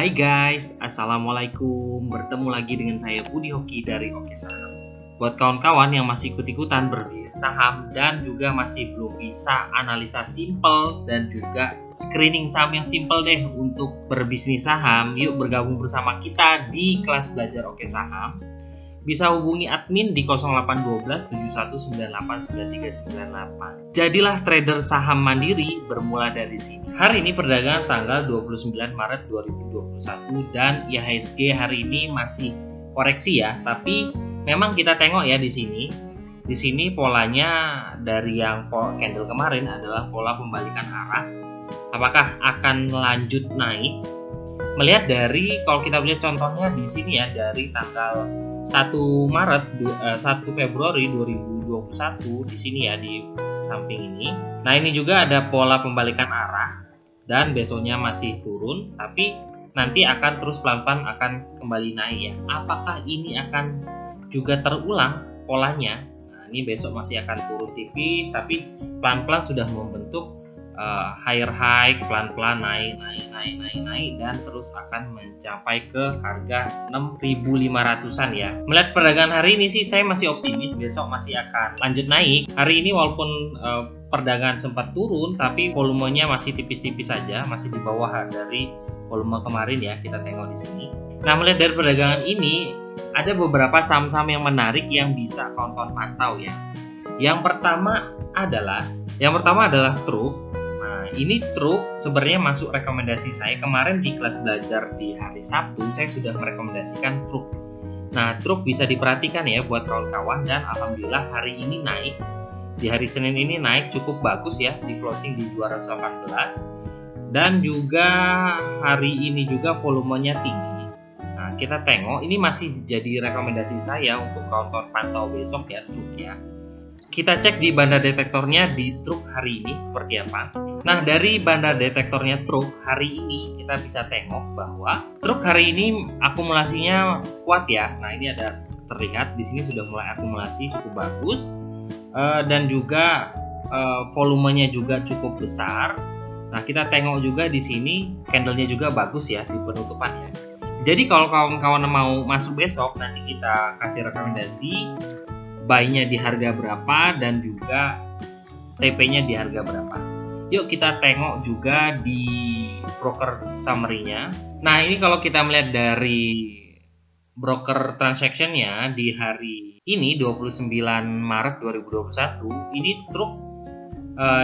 Hai guys, Assalamualaikum. Bertemu lagi dengan saya Budi Hoki dari Oke Saham. Buat kawan-kawan yang masih ikut-ikutan berbisnis saham dan juga masih belum bisa analisa simple dan juga screening saham yang simple deh untuk berbisnis saham, yuk bergabung bersama kita di kelas belajar Oke Saham. Bisa hubungi admin di 0812 7198 9398. Jadilah trader saham mandiri bermula dari sini. Hari ini perdagangan tanggal 29 Maret 2021 dan IHSG hari ini masih koreksi ya, tapi memang kita tengok ya di sini. Di sini polanya dari yang candle kemarin adalah pola pembalikan arah. Apakah akan lanjut naik? Melihat dari kalau kita lihat contohnya di sini ya, dari tanggal 1 Februari 2021 di sini ya, di samping ini. Nah, ini juga ada pola pembalikan arah dan besoknya masih turun, tapi nanti akan terus pelan-pelan akan kembali naik ya. Apakah ini akan juga terulang polanya? Nah, ini besok masih akan turun tipis, tapi pelan-pelan sudah membentuk higher high, pelan-pelan naik dan terus akan mencapai ke harga 6.500-an ya. Melihat perdagangan hari ini sih saya masih optimis besok masih akan lanjut naik. Hari ini walaupun perdagangan sempat turun, tapi volumenya masih tipis-tipis saja, masih di bawah dari volume kemarin ya, kita tengok di sini. Nah, melihat dari perdagangan ini ada beberapa saham-saham yang menarik yang bisa kawan-kawan pantau ya. Yang pertama adalah Truk. Nah, ini Truk sebenarnya masuk rekomendasi saya kemarin di kelas belajar di hari Sabtu. Saya sudah merekomendasikan Truk. Nah, Truk bisa diperhatikan ya buat kawan-kawan, dan alhamdulillah hari ini naik. Di hari Senin ini naik cukup bagus ya, di closing di 218. Dan juga hari ini juga volumenya tinggi. Nah, kita tengok ini masih jadi rekomendasi saya untuk kawan-kawan pantau besok ya, Truk ya. Kita cek di banda detektornya di Truk hari ini seperti apa. Nah, dari banda detektornya Truk hari ini kita bisa tengok bahwa Truk hari ini akumulasinya kuat ya. Nah, ini ada terlihat di sini sudah mulai akumulasi cukup bagus, dan juga volumenya juga cukup besar. Nah, kita tengok juga di sini candlenya juga bagus ya di penutupan ya. Jadi kalau kawan-kawan mau masuk besok, nanti kita kasih rekomendasi buy-nya di harga berapa dan juga TP-nya di harga berapa. Yuk kita tengok juga di broker summary-nya. Nah, ini kalau kita melihat dari broker transaction-nya di hari ini 29 Maret 2021, ini Truk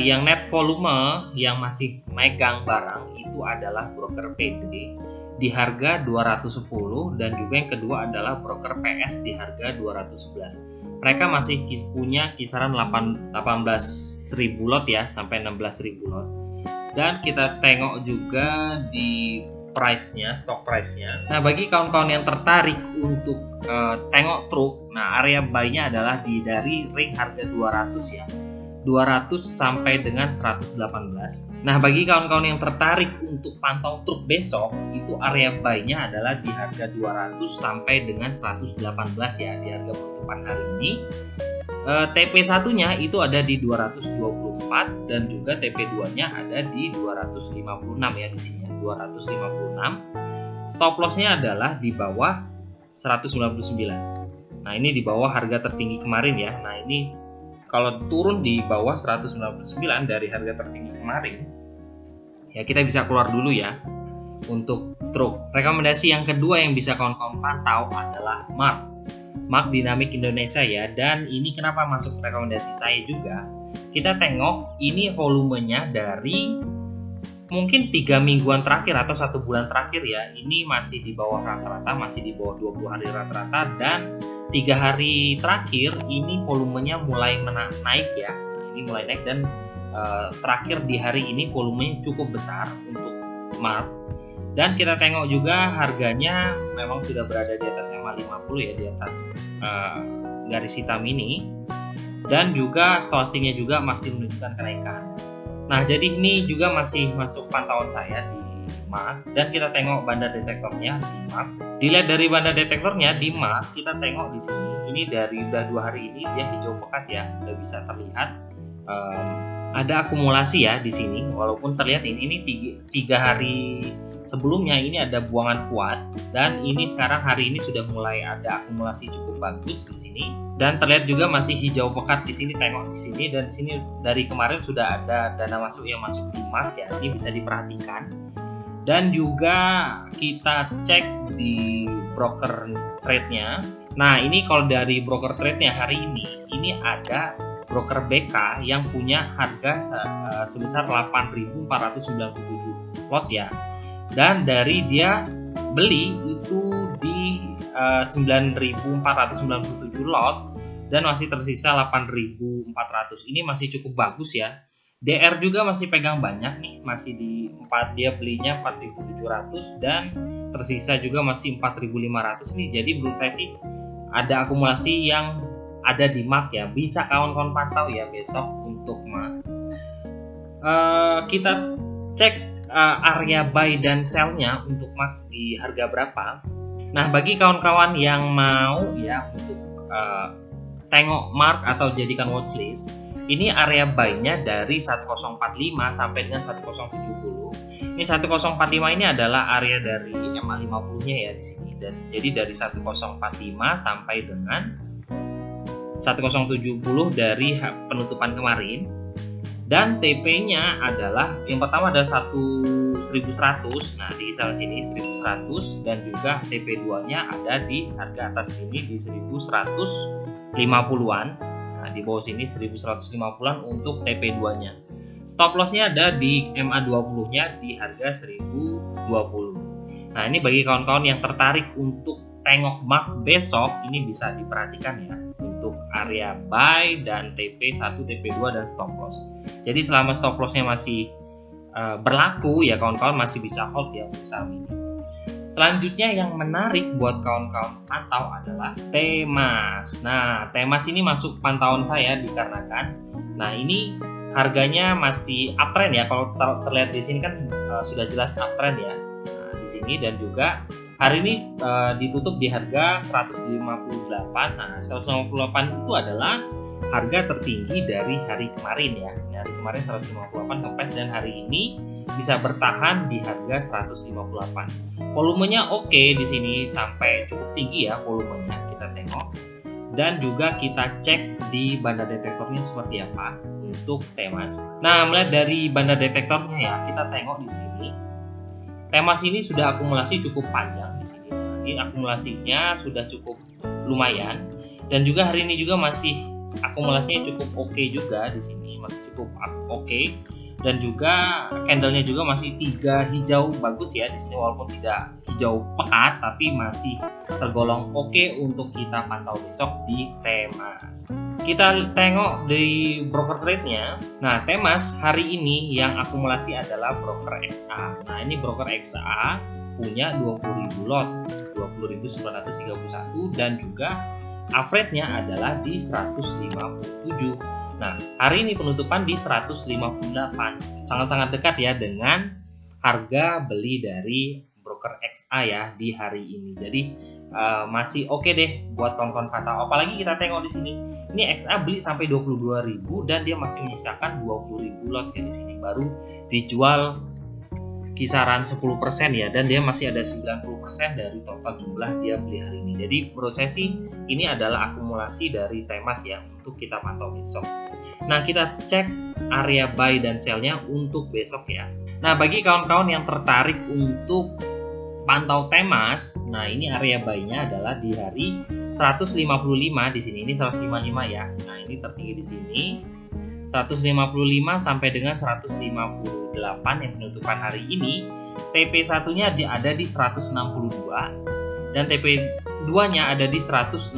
yang net volume yang masih megang barang itu adalah broker PD di harga 210, dan juga yang kedua adalah broker PS di harga 211. Mereka masih punya kisaran 18.000 lot ya, sampai 16.000 lot. Dan kita tengok juga di price-nya, stock price-nya. Nah, bagi kawan-kawan yang tertarik untuk tengok Truk, nah area buy-nya adalah dari ring harga 200 ya. 200 sampai dengan 118. Nah, bagi kawan-kawan yang tertarik untuk pantau Truk besok, itu area buy-nya adalah di harga 200 sampai dengan 118 ya, di harga penutupan hari ini. TP1-nya itu ada di 224 dan juga TP2-nya ada di 256 ya di sini, 256. Stop loss-nya adalah di bawah 199. Nah, ini di bawah harga tertinggi kemarin ya. Nah, ini kalau turun di bawah 199 dari harga tertinggi kemarin, ya kita bisa keluar dulu ya untuk Truk. Rekomendasi yang kedua yang bisa kawan-kawan pantau adalah Mark Dinamik Indonesia ya. Dan ini kenapa masuk rekomendasi saya juga? Kita tengok ini volumenya dari mungkin 3 mingguan terakhir atau 1 bulan terakhir ya. Ini masih di bawah rata-rata, masih di bawah 20 hari rata-rata, dan 3 hari terakhir ini volumenya mulai naik ya. Nah, ini mulai naik, dan terakhir di hari ini volumenya cukup besar untuk Mark. Dan kita tengok juga harganya memang sudah berada di atas MA50 ya, di atas garis hitam ini. Dan juga stochastiknya juga masih menunjukkan kenaikan. Nah, jadi ini juga masih masuk pantauan saya di Mark. Dan kita tengok banda detektornya di Mark. Dilihat dari banda detektornya di Mark, kita tengok di sini. Ini dari udah 2 hari ini dia hijau pekat ya, udah bisa terlihat ada akumulasi ya di sini. Walaupun terlihat ini 3 hari sebelumnya ini ada buangan kuat, dan ini sekarang hari ini sudah mulai ada akumulasi cukup bagus di sini, dan terlihat juga masih hijau pekat di sini. Tengok di sini, dan di sini dari kemarin sudah ada dana masuk yang masuk di mark ya, ini bisa diperhatikan. Dan juga kita cek di broker trade-nya. Nah, ini kalau dari broker trade-nya hari ini ada broker BK yang punya harga sebesar 8.497 lot ya. Dan dari dia beli itu di 9.497 lot dan masih tersisa 8.400. Ini masih cukup bagus ya. DR juga masih pegang banyak nih, masih di 4, dia belinya 4.700 dan tersisa juga masih 4.500 nih. Jadi menurut saya sih ada akumulasi yang ada di mark ya. Bisa kawan-kawan pantau ya besok untuk mark. Kita cek area buy dan sell-nya untuk mark di harga berapa. Nah, bagi kawan-kawan yang mau ya untuk tengok mark atau jadikan watchlist, ini area buy-nya dari 1045 sampai dengan 1070. Ini 1045 ini adalah area dari MA50-nya ya di sini, dan jadi dari 1045 sampai dengan 1070 dari penutupan kemarin. Dan TP-nya adalah yang pertama ada 1100. Nah, di kisaran sini 1100, dan juga TP2-nya ada di harga atas ini di 1150-an. Nah, di bawah sini 1150-an untuk TP2-nya. Stop loss-nya ada di MA20-nya di harga 1020. Nah, ini bagi kawan-kawan yang tertarik untuk tengok mark besok, ini bisa diperhatikan ya untuk area buy dan TP1, TP2 dan stop loss. Jadi selama stop loss-nya masih berlaku ya kawan-kawan masih bisa hold ya untuk saham ini. Selanjutnya yang menarik buat kawan-kawan pantau adalah Temas. Nah, Temas ini masuk pantauan saya dikarenakan ini harganya masih uptrend ya. Kalau terlihat di sini kan sudah jelas uptrend ya. Nah, di sini dan juga hari ini ditutup di harga 158. Nah, 158 itu adalah harga tertinggi dari hari kemarin ya. Hari kemarin 158 kempes, dan hari ini bisa bertahan di harga 158. Volumenya oke di sini sampai cukup tinggi ya volumenya, kita tengok. Dan juga kita cek di banda detektornya seperti apa untuk Temas. Nah, melihat dari banda detektornya ya, kita tengok di sini. Temas ini sudah akumulasi cukup panjang di sini. Ini akumulasinya sudah cukup lumayan, dan juga hari ini juga masih akumulasinya cukup oke juga di sini, masih cukup oke. Dan juga candlenya juga masih 3 hijau bagus ya di sini, walaupun tidak hijau pekat tapi masih tergolong oke untuk kita pantau besok di Temas. Kita tengok di broker trade-nya. Nah, Temas hari ini yang akumulasi adalah broker XA. Nah, ini broker XA punya 20.000 lot, 20.931, dan juga average-nya adalah di 157. Nah, hari ini penutupan di 158. Sangat-sangat dekat ya dengan harga beli dari broker XA ya di hari ini. Jadi masih oke deh buat kawan-kawan pantau. Apalagi kita tengok di sini. Ini XA beli sampai 22.000 dan dia masih menyisakan 20.000 lot ya di sini. Baru dijual kisaran 10% ya, dan dia masih ada 90% dari total jumlah dia beli hari ini. Jadi menurut saya sih ini adalah akumulasi dari Temas ya untuk kita pantau besok. Nah, kita cek area buy dan sell-nya untuk besok ya. Nah, bagi kawan-kawan yang tertarik untuk pantau Temas, nah ini area buy-nya adalah di hari 155 di sini. Ini 155 ya. Nah, ini tertinggi di sini. 155 sampai dengan 158 yang penutupan hari ini. TP1-nya ada di 162 dan TP2-nya ada di 165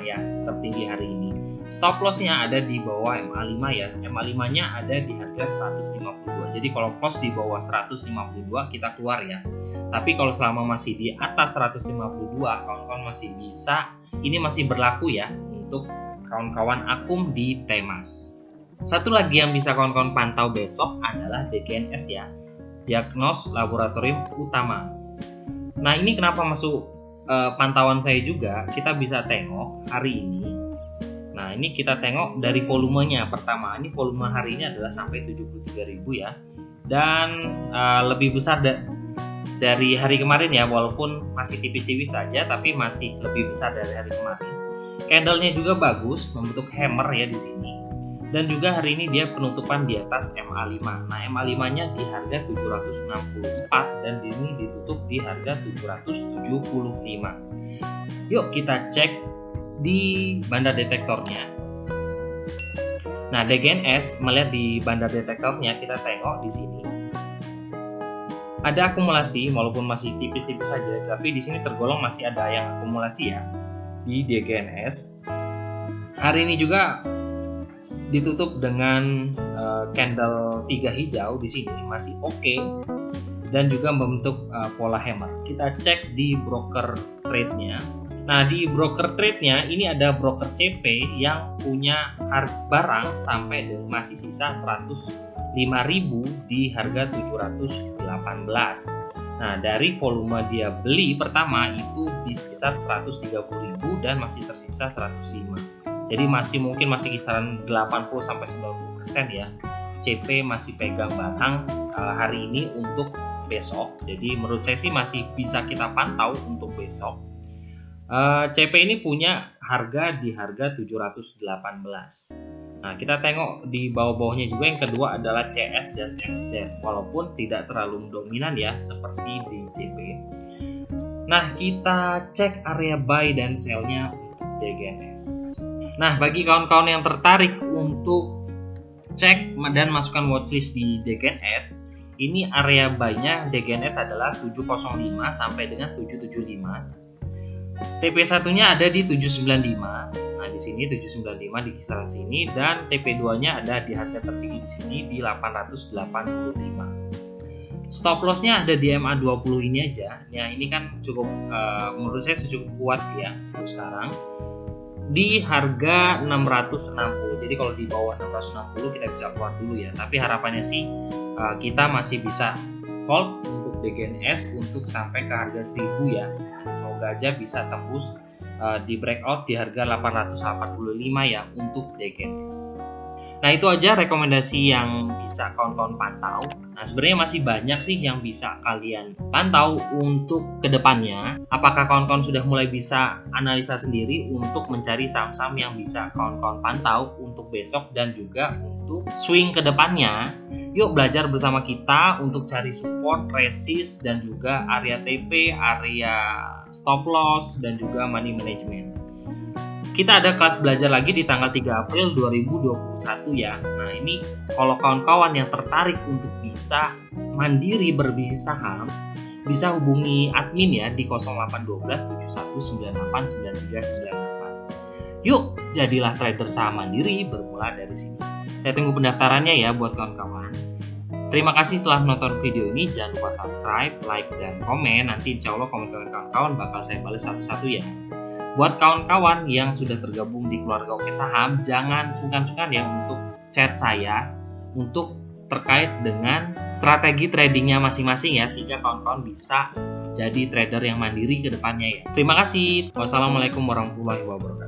ya, tertinggi hari ini. Stop loss-nya ada di bawah MA5 ya. MA5-nya ada di harga 152. Jadi kalau close di bawah 152 kita keluar ya. Tapi kalau selama masih di atas 152, kawan-kawan masih bisa. Ini masih berlaku ya untuk kawan-kawan akum di Temas. Satu lagi yang bisa kawan-kawan pantau besok adalah DGNS ya, Diagnos Laboratorium Utama. Nah, ini kenapa masuk pantauan saya juga, kita bisa tengok hari ini. Nah, ini kita tengok dari volumenya. Pertama, ini volume hari ini adalah sampai 73.000 ya. Dan lebih besar dari hari kemarin ya, walaupun masih tipis-tipis saja tapi masih lebih besar dari hari kemarin. Candlenya juga bagus, membentuk hammer ya di sini. Dan juga hari ini dia penutupan di atas MA5. Nah, MA5-nya di harga 764 dan ini ditutup di harga 775. Yuk kita cek di bandar detektornya. Nah, DGNS melihat di bandar detektornya, kita tengok di sini. Ada akumulasi walaupun masih tipis-tipis saja, tapi di sini tergolong masih ada yang akumulasi ya di DGNS. Hari ini juga ditutup dengan candle 3 hijau di sini masih oke dan juga membentuk pola hammer. Kita cek di broker trade-nya. Nah, di broker trade-nya ini ada broker CP yang punya barang sampai masih sisa 105.000 di harga 718. Nah, dari volume dia beli pertama itu di sekitar 130.000 dan masih tersisa 105. Jadi masih kisaran 80-90% ya. CP masih pegang barang hari ini untuk besok. Jadi menurut saya sih masih bisa kita pantau untuk besok. CP ini punya harga di harga 718. Nah, kita tengok di bawah-bawahnya juga. Yang kedua adalah CS dan FZ, walaupun tidak terlalu dominan ya seperti di CP. Nah, kita cek area buy dan sell-nya untuk DGNS. Nah, bagi kawan-kawan yang tertarik untuk cek dan masukkan watchlist di DGNS, ini area buy-nya DGNS adalah 705 sampai dengan 775. TP1-nya ada di 795. Nah, di sini 795 di kisaran sini, dan TP2-nya ada di harga tertinggi di sini di 885. Stop loss-nya ada di MA20 ini aja. Ya, ini kan cukup menurut saya cukup kuat ya untuk sekarang. Di harga 660. Jadi kalau di bawah 660 kita bisa keluar dulu ya. Tapi harapannya sih kita masih bisa hold untuk DGNS untuk sampai ke harga 1000 ya. Semoga aja bisa tembus di breakout di harga 845 ya untuk DGNS. Nah, itu aja rekomendasi yang bisa kawan-kawan pantau. Nah, sebenarnya masih banyak sih yang bisa kalian pantau untuk kedepannya. Apakah kawan-kawan sudah mulai bisa analisa sendiri untuk mencari saham-saham yang bisa kawan-kawan pantau untuk besok dan juga untuk swing kedepannya? Yuk belajar bersama kita untuk cari support, resist, dan juga area TP, area stop loss, dan juga money management. Kita ada kelas belajar lagi di tanggal 3 April 2021 ya. Nah, ini kalau kawan-kawan yang tertarik untuk bisa mandiri berbisnis saham, bisa hubungi admin ya di 0812 7198 9398. Yuk, jadilah trader saham mandiri bermula dari sini. Saya tunggu pendaftarannya ya buat kawan-kawan. Terima kasih telah menonton video ini. Jangan lupa subscribe, like, dan komen. Nanti insya Allah komen-komen kawan-kawan bakal saya balas satu-satu ya. Buat kawan-kawan yang sudah tergabung di keluarga Oke Saham, jangan sungkan-sungkan ya untuk chat saya untuk terkait dengan strategi tradingnya masing-masing ya, sehingga kawan-kawan bisa jadi trader yang mandiri ke depannya ya. Terima kasih. Wassalamualaikum warahmatullahi wabarakatuh.